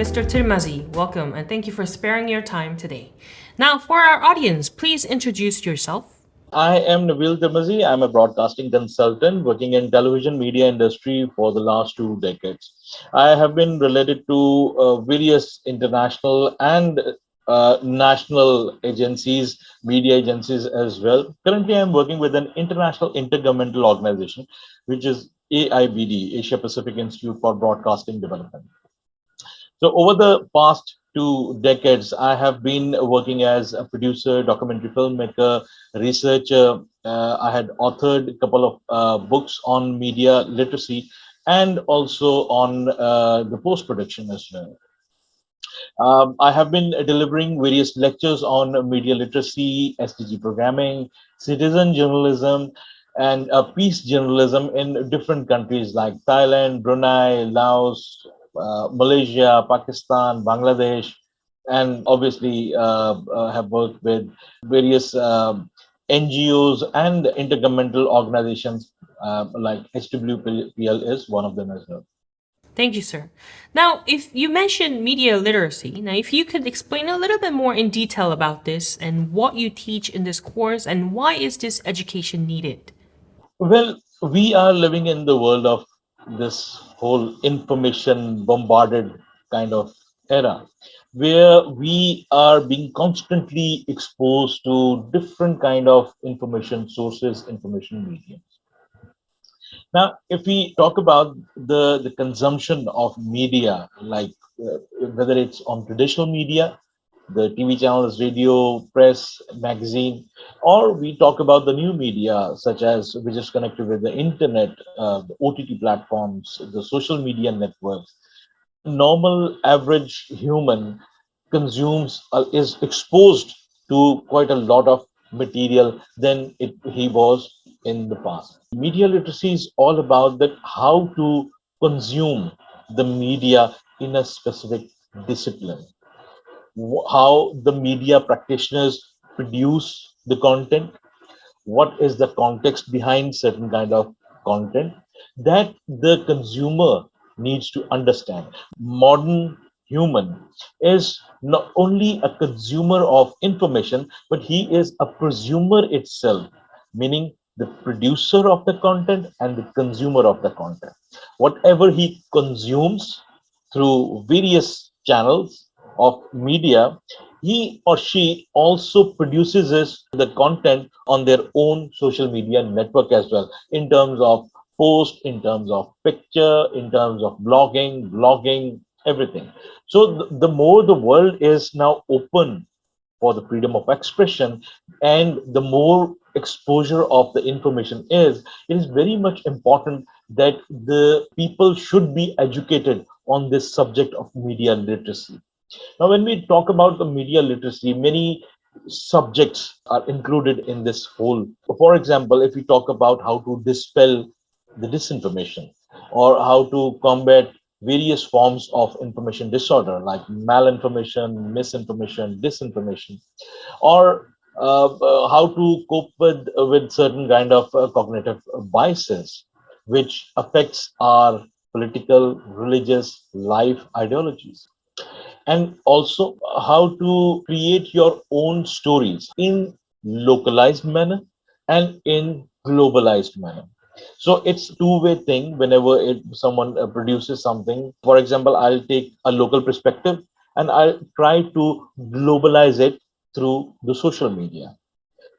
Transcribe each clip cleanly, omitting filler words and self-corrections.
Mr. Tirmazi, welcome and thank you for sparing your time today. Now, for our audience, please introduce yourself. I am Nabeel Tirmazi. I'm a broadcasting consultant working in television media industry for the last 2 decades. I have been related to various international and national agencies, media agencies as well. Currently, I'm working with an international intergovernmental organization, which is AIBD, Asia Pacific Institute for Broadcasting Development. So over the past 2 decades, I have been working as a producer, documentary filmmaker, researcher. I had authored a couple of books on media literacy and also on the post-production as well. I have been delivering various lectures on media literacy, SDG programming, citizen journalism, and peace journalism in different countries like Thailand, Brunei, Laos, Malaysia, Pakistan, Bangladesh, and obviously have worked with various NGOs and intergovernmental organizations like HWPL is one of them as well. Thank you, sir. Now, if you mentioned media literacy, now if you could explain a little bit more in detail about this and what you teach in this course and why is this education needed? Well, we are living in the world of this whole information bombarded kind of era where we are being constantly exposed to different kind of information sources, information mediums. Now, if we talk about the consumption of media, like whether it's on traditional media, the TV channels, radio, press, magazine, or we talk about the new media, such as which is connected with the internet, the OTT platforms, the social media networks. Normal average human consumes, is exposed to quite a lot of material than he was in the past. Media literacy is all about that how to consume the media in a specific discipline, how the media practitioners produce the content, what is the context behind certain kind of content that the consumer needs to understand. Modern human is not only a consumer of information, but he is a prosumer itself, meaning the producer of the content and the consumer of the content. Whatever he consumes through various channels of media, he or she also produces the content on their own social media network as well, in terms of post, in terms of picture, in terms of blogging, everything. So the more the world is now open for the freedom of expression and the more exposure of the information is, it is very much important that the people should be educated on this subject of media literacy. Now, when we talk about the media literacy, many subjects are included in this whole. For example, if we talk about how to dispel the disinformation or how to combat various forms of information disorder like malinformation, misinformation, disinformation, or how to cope with certain kind of cognitive biases which affects our political, religious life ideologies, and also how to create your own stories in localized manner and in globalized manner. So it's a two-way thing. Whenever someone produces something, for example, I'll take a local perspective and I'll try to globalize it through the social media.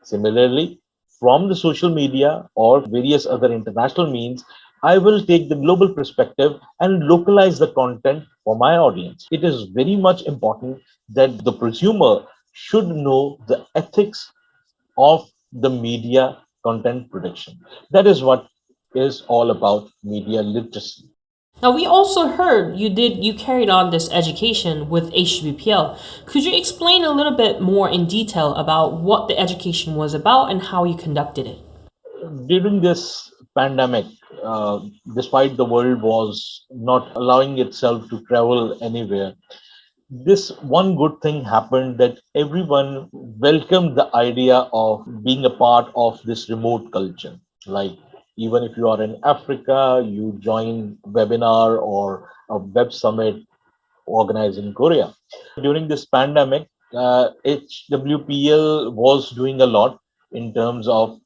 Similarly, from the social media or various other international means, I will take the global perspective and localize the content for my audience. It is very much important that the prosumer should know the ethics of the media content production. That is what is all about media literacy. Now, we also heard you carried on this education with HWPL. Could you explain a little bit more in detail about what the education was about and how you conducted it? During this pandemic, despite the world was not allowing itself to travel anywhere, this one good thing happened that everyone welcomed the idea of being a part of this remote culture. Like, even if you are in Africa, you join webinar or a web summit organized in Korea. During this pandemic, HWPL was doing a lot in terms of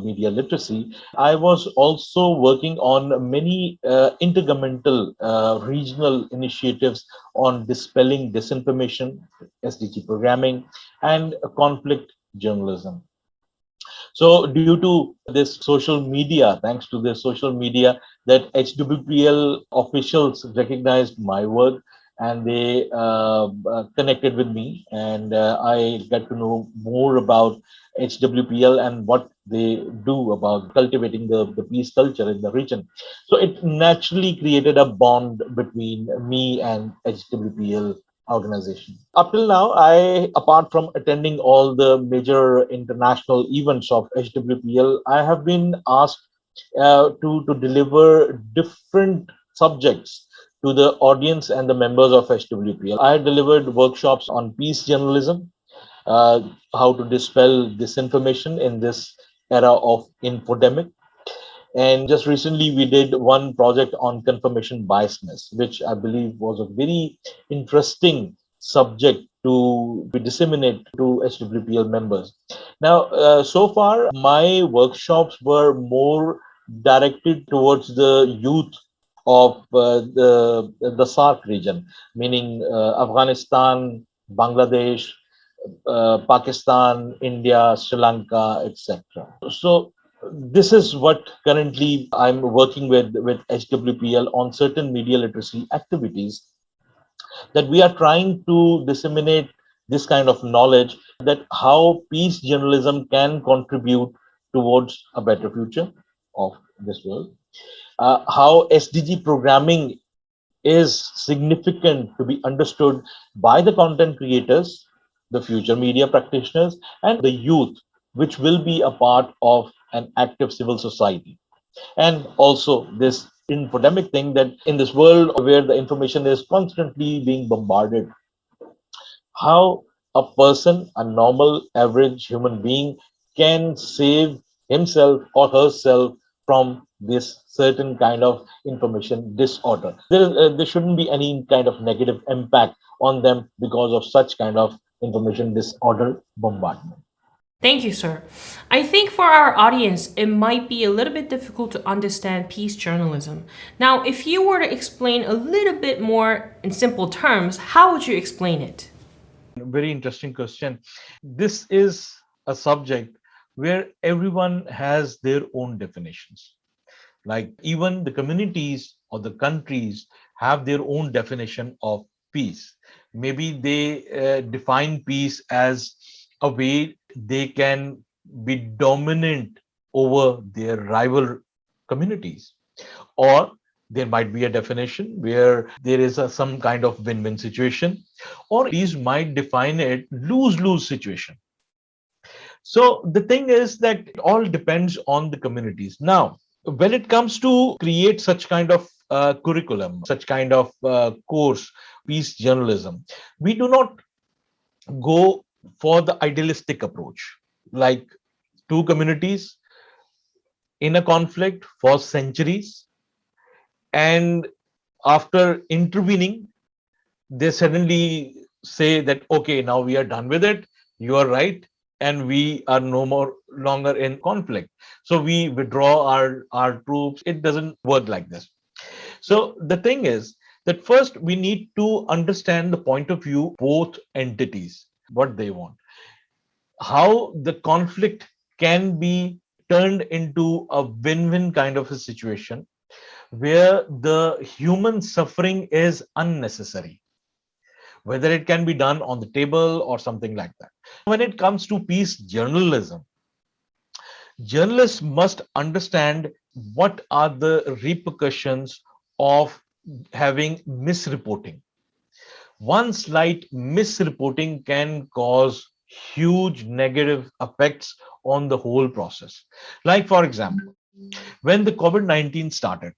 media literacy. I was also working on many intergovernmental regional initiatives on dispelling disinformation, SDG programming, and conflict journalism. So due to this social media, thanks to this social media, that HWPL officials recognized my work and they connected with me, and I got to know more about HWPL and what they do about cultivating the peace culture in the region. So it naturally created a bond between me and HWPL organization. Up till now, apart from attending all the major international events of HWPL, I have been asked to deliver different subjects to the audience and the members of HWPL. I delivered workshops on peace journalism, how to dispel disinformation in this era of infodemic. And just recently, we did one project on confirmation biasness, which I believe was a very interesting subject to be disseminated to HWPL members. Now, so far, my workshops were more directed towards the youth of the SAARC region, meaning Afghanistan, Bangladesh, Pakistan, India, Sri Lanka, etc. So this is what currently I'm working with HWPL on certain media literacy activities, that we are trying to disseminate this kind of knowledge, that how peace journalism can contribute towards a better future of this world, how SDG programming is significant to be understood by the content creators, the future media practitioners, and the youth, which will be a part of an active civil society. And also this infodemic thing, that in this world where the information is constantly being bombarded, how a person, a normal average human being, can save himself or herself from this certain kind of information disorder. There shouldn't be any kind of negative impact on them because of such kind of information disorder bombardment. Thank you, sir. I think for our audience, it might be a little bit difficult to understand peace journalism. Now, if you were to explain a little bit more in simple terms, how would you explain it? Very interesting question. This is a subject where everyone has their own definitions. Like even the communities or the countries have their own definition of peace. Maybe they define peace as a way they can be dominant over their rival communities, or there might be a definition where there is some kind of win-win situation, or these might define it lose-lose situation. So the thing is that it all depends on the communities. Now, when it comes to create such kind of curriculum, such kind of course, peace journalism, we do not go for the idealistic approach, like two communities in a conflict for centuries, and after intervening, they suddenly say that, okay, now we are done with it, you are right, and we are no more longer in conflict, so we withdraw our troops. It doesn't work like this. So the thing is that first we need to understand the point of view both entities, what they want, how the conflict can be turned into a win-win kind of a situation where the human suffering is unnecessary, whether it can be done on the table or something like that. When it comes to peace journalism, journalists must understand what are the repercussions of having misreporting. One slight misreporting can cause huge negative effects on the whole process. Like, for example, when the COVID-19 started,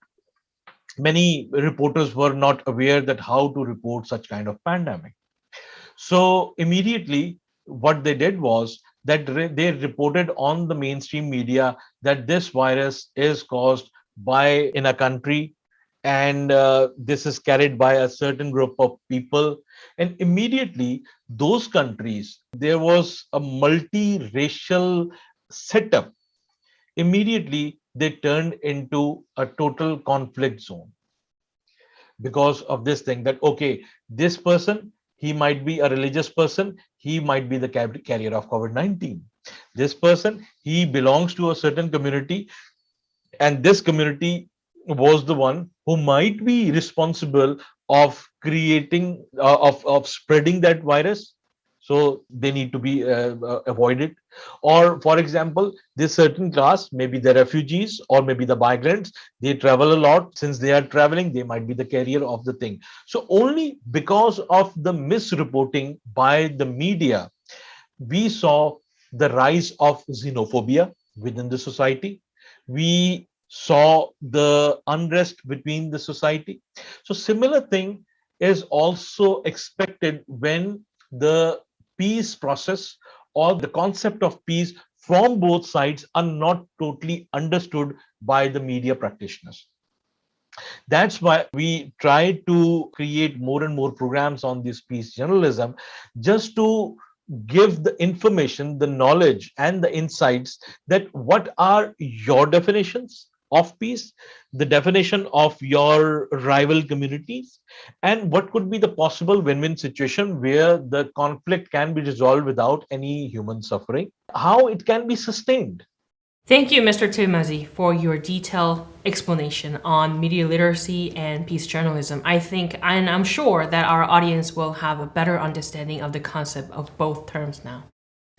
many reporters were not aware that how to report such kind of pandemic. So immediately what they did was that they reported on the mainstream media that this virus is caused by in a country, and this is carried by a certain group of people, and immediately those countries, there was a multi-racial setup. Immediately they turned into a total conflict zone because of this thing, that okay, this person, he might be a religious person, he might be the carrier of COVID-19. This person, he belongs to a certain community, and this community was the one who might be responsible of creating of spreading that virus, so they need to be avoided. Or for example, this certain class, maybe the refugees or maybe the migrants, they travel a lot. Since they are traveling, they might be the carrier of the thing. So only because of the misreporting by the media, we saw the rise of xenophobia within the society. We saw the unrest between the society. So similar thing is also expected when the peace process or the concept of peace from both sides are not totally understood by the media practitioners. That's why we try to create more and more programs on this peace journalism, just to give the information, the knowledge, and the insights, that what are your definitions of peace, the definition of your rival communities, and what could be the possible win-win situation where the conflict can be resolved without any human suffering, how it can be sustained. Thank you, Mr. Tirmazi, for your detailed explanation on media literacy and peace journalism. I think, and I'm sure that our audience will have a better understanding of the concept of both terms now.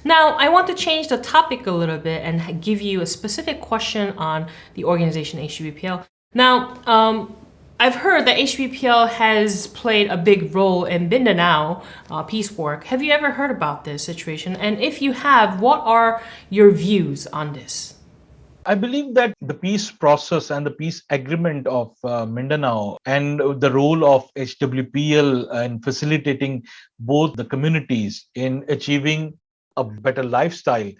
Now, I want to change the topic a little bit and give you a specific question on the organization HWPL. Now, I've heard that HWPL has played a big role in Mindanao peace work. Have you ever heard about this situation? And if you have, what are your views on this? I believe that the peace process and the peace agreement of Mindanao and the role of HWPL in facilitating both the communities in achieving a better lifestyle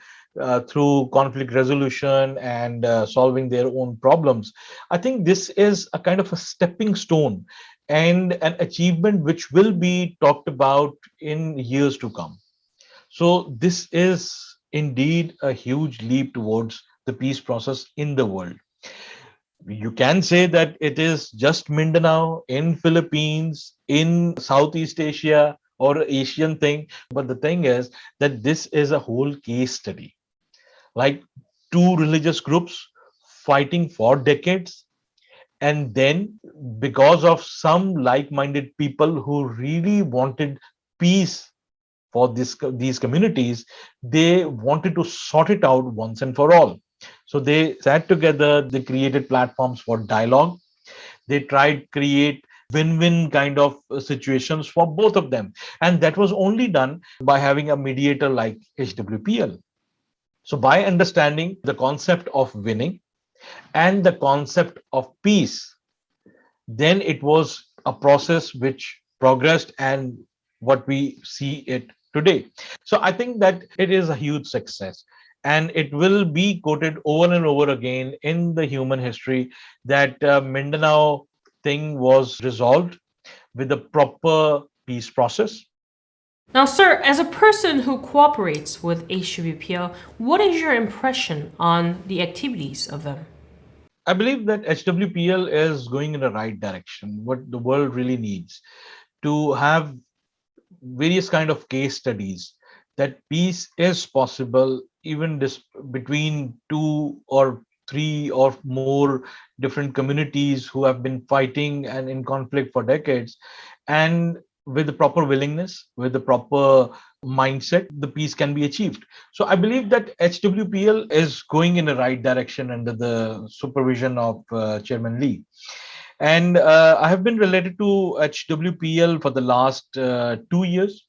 through conflict resolution and solving their own problems. I think this is a kind of a stepping stone and an achievement which will be talked about in years to come. So this is indeed a huge leap towards the peace process in the world. You can say that it is just Mindanao in Philippines, in Southeast Asia or Asian thing, but the thing is that this is a whole case study. Like two religious groups fighting for decades, and then because of some like-minded people who really wanted peace for these communities, they wanted to sort it out once and for all. So they sat together, they created platforms for dialogue, they tried create win-win kind of situations for both of them, and that was only done by having a mediator like HWPL. So by understanding the concept of winning and the concept of peace, then it was a process which progressed and what we see it today. So I think that it is a huge success, and it will be quoted over and over again in the human history that Mindanao thing was resolved with a proper peace process. Now, sir, as a person who cooperates with HWPL, what is your impression on the activities of them? I believe that HWPL is going in the right direction, what the world really needs, to have various kind of case studies that peace is possible even between two or three or more different communities who have been fighting and in conflict for decades, and with the proper willingness, with the proper mindset, the peace can be achieved. So I believe that HWPL is going in the right direction under the supervision of Chairman Lee. And I have been related to HWPL for the last 2 years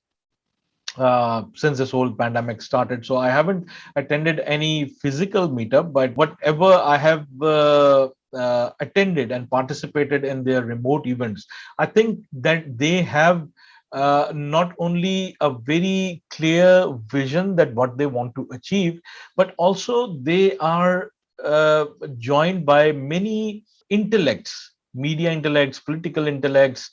since this whole pandemic started. So I haven't attended any physical meetup, but whatever I have attended and participated in their remote events, I think that they have not only a very clear vision that what they want to achieve, but also they are joined by many intellects media intellects, political intellects,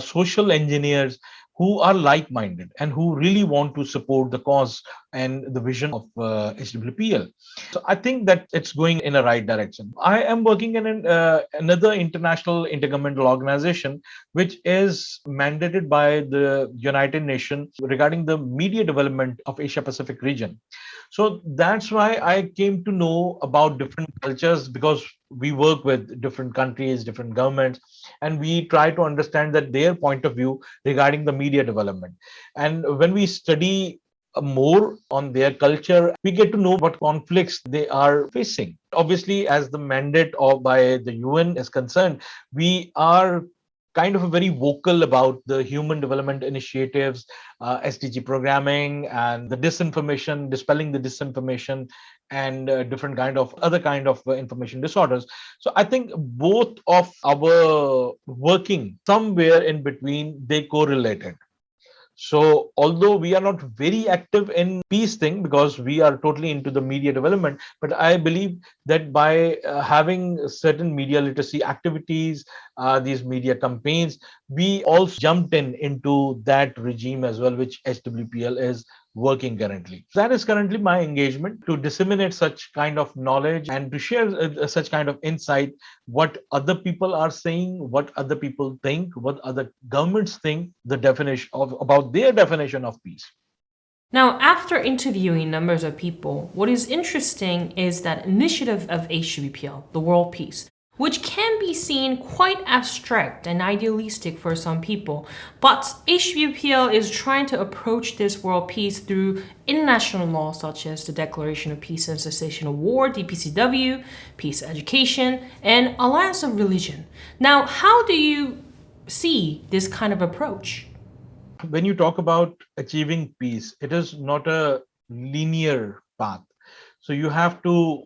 social engineers who are like-minded and who really want to support the cause and the vision of HWPL. So I think that it's going in a right direction. I am working in another international intergovernmental organization, which is mandated by the United Nations regarding the media development of Asia Pacific region. So that's why I came to know about different cultures, because we work with different countries, different governments, and we try to understand that their point of view regarding the media development. And when we study more on their culture, we get to know what conflicts they are facing. Obviously, as the mandate of by the UN is concerned, we are kind of very vocal about the human development initiatives, SDG programming, and the disinformation, dispelling the disinformation, and different kind of other kind of information disorders. So I think both of our working somewhere in between, they correlated. So although we are not very active in peace thing because we are totally into the media development, but I believe that by having certain media literacy activities, these media campaigns, we also jumped in into that regime as well, which HWPL is working currently. That is currently my engagement, to disseminate such kind of knowledge and to share such kind of insight, what other people are saying, what other people think, what other governments think, the definition of about their definition of peace. Now, after interviewing numbers of people, what is interesting is that initiative of HWPL, the World Peace, which can be seen quite abstract and idealistic for some people. But HWPL is trying to approach this world peace through international law such as the Declaration of Peace and Cessation of War, DPCW, Peace Education, and Alliance of Religion. Now, how do you see this kind of approach? When you talk about achieving peace, it is not a linear path. So you have to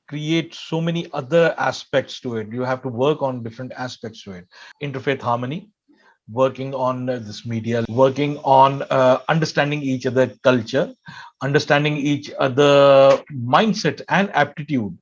create so many other aspects to it. You have to work on different aspects to it. Interfaith harmony, working on this media, working on understanding each other culture, understanding each other mindset and aptitude,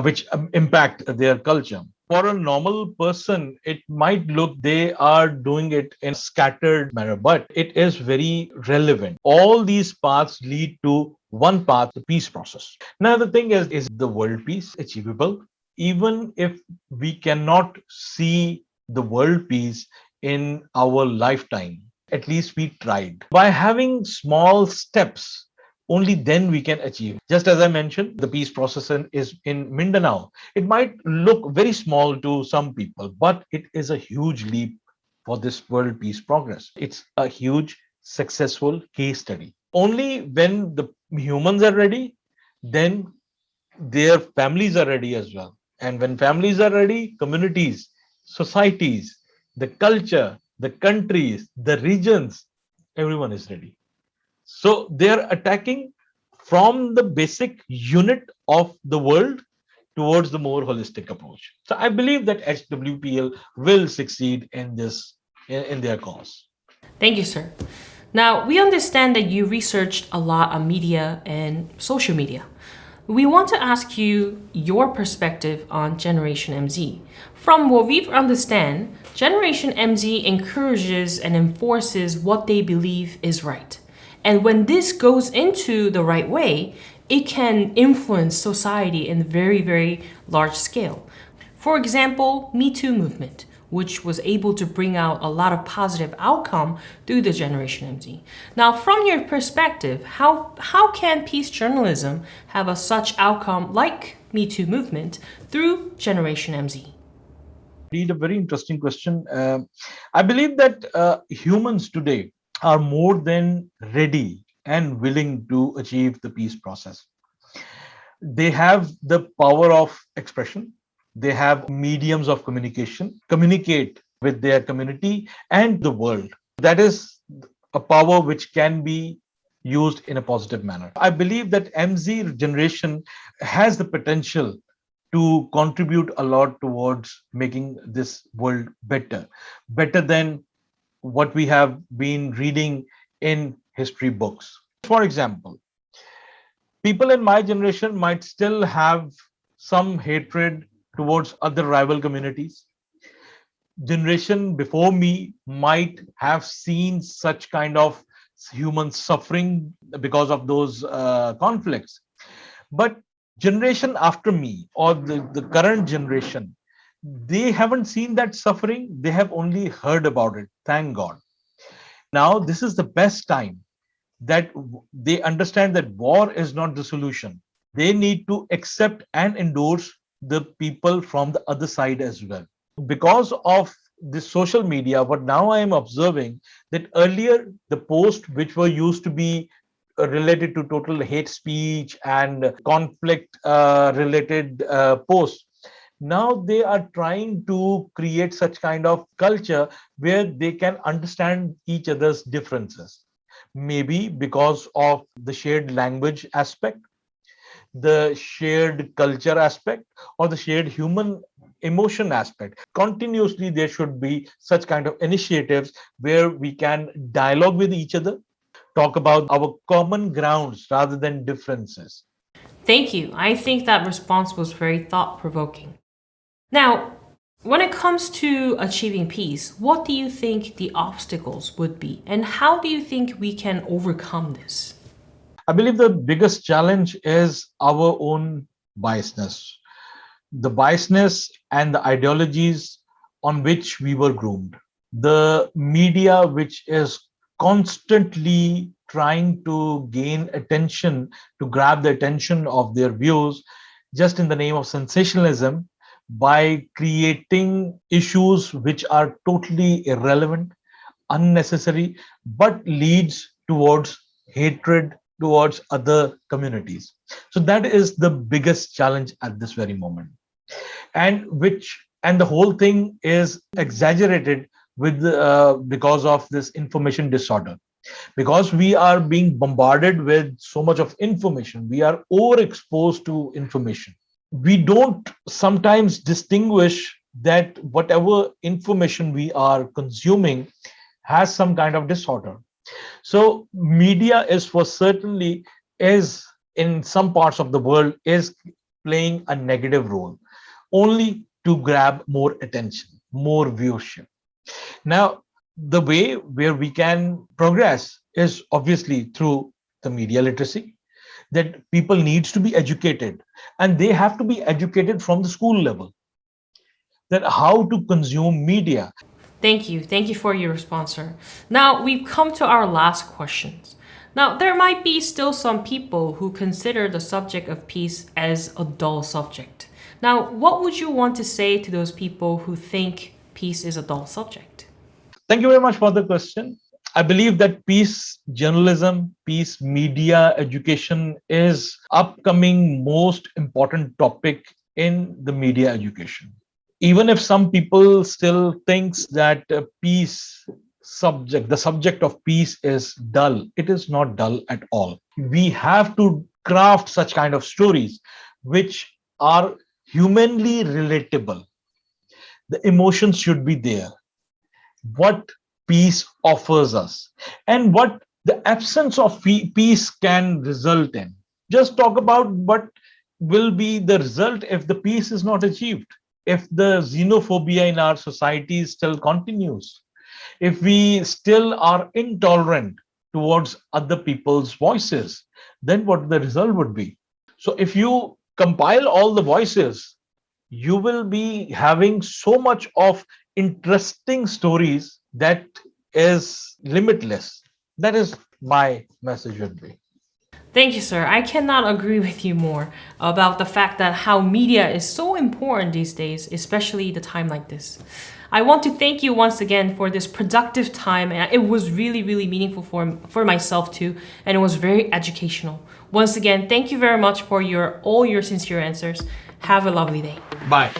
which impact their culture. For a normal person, it might look they are doing it in a scattered manner, but it is very relevant. All these paths lead to one path, the peace process. Now, the thing is the world peace achievable? Even if we cannot see the world peace in our lifetime, at least we tried. By having small steps, only then we can achieve. Just as I mentioned, the peace process is in Mindanao. It might look very small to some people, but it is a huge leap for this world peace progress. It's a huge successful case study. Only when the humans are ready, then their families are ready as well. And when families are ready, communities, societies, the culture, the countries, the regions, everyone is ready. So they are attacking from the basic unit of the world towards the more holistic approach. So I believe that HWPL will succeed in this in their cause. Thank you, sir. Now, we understand that you researched a lot on media and social media. We want to ask you your perspective on Generation MZ. From what we understand, Generation MZ encourages and enforces what they believe is right. And when this goes into the right way, it can influence society in very, very large scale. For example, Me Too movement, which was able to bring out a lot of positive outcome through the Generation MZ. Now, from your perspective, how can peace journalism have a such outcome like Me Too movement through Generation MZ? Indeed, a very interesting question. I believe that humans today are more than ready and willing to achieve the peace process. They have the power of expression, they have mediums of communication, communicate with their community and the world. That is a power which can be used in a positive manner. I believe that MZ generation has the potential to contribute a lot towards making this world better, better than what we have been reading in history books. For example, people in my generation might still have some hatred towards other rival communities. generation before me might have seen such kind of human suffering because of those conflicts. But generation after me, or the current generation, they haven't seen that suffering. They have only heard about it. Thank God. Now, this is the best time that they understand that war is not the solution. They need to accept and endorse the people from the other side as well. Because of this social media, what now I am observing, that earlier the posts which were used to be related to total hate speech and conflict related posts, now they are trying to create such kind of culture where they can understand each other's differences, maybe because of the shared language aspect, the shared culture aspect, or the shared human emotion aspect. Continuously there should be such kind of initiatives where we can dialogue with each other, talk about our common grounds rather than differences. Thank you. I think that response was very thought-provoking. Now, when it comes to achieving peace, what do you think the obstacles would be, and how do you think we can overcome this? I believe the biggest challenge is our own biasness, the biasness and the ideologies on which we were groomed. The media, which is constantly trying to gain attention, to grab the attention of their views, just in the name of sensationalism, by creating issues which are totally irrelevant, unnecessary, but leads towards hatred towards other communities. So that is the biggest challenge at this very moment, and the whole thing is exaggerated with because of this information disorder, because we are being bombarded with so much of information. We are overexposed to information. We don't sometimes distinguish that whatever information we are consuming has some kind of disorder. So media is for certainly, is in some parts of the world, is playing a negative role only to grab more attention, more viewership. Now, the way where we can progress is obviously through the media literacy, that people needs to be educated, and they have to be educated from the school level, that how to consume media. Thank you. Thank you for your response, sir. Now, we've come to our last questions. Now, there might be still some people who consider the subject of peace as a dull subject. Now, what would you want to say to those people who think peace is a dull subject? Thank you very much for the question. I believe that peace journalism, peace media education is upcoming most important topic in the media education. Even if some people still thinks that the subject of peace is dull, it is not dull at all. We have to craft such kind of stories which are humanly relatable. The emotions should be there. What peace offers us and what the absence of peace can result in. Just talk about what will be the result if the peace is not achieved, if the xenophobia in our society still continues, if we still are intolerant towards other people's voices, then what the result would be. So if you compile all the voices, you will be having so much of interesting stories that is limitless. That is my message would be. Thank you, sir. I cannot agree with you more about the fact that how media is so important these days, especially the time like this. I want to thank you once again for this productive time, and it was really, really meaningful for myself too, and it was very educational. Once again, thank you very much for all your sincere answers. Have a lovely day. Bye.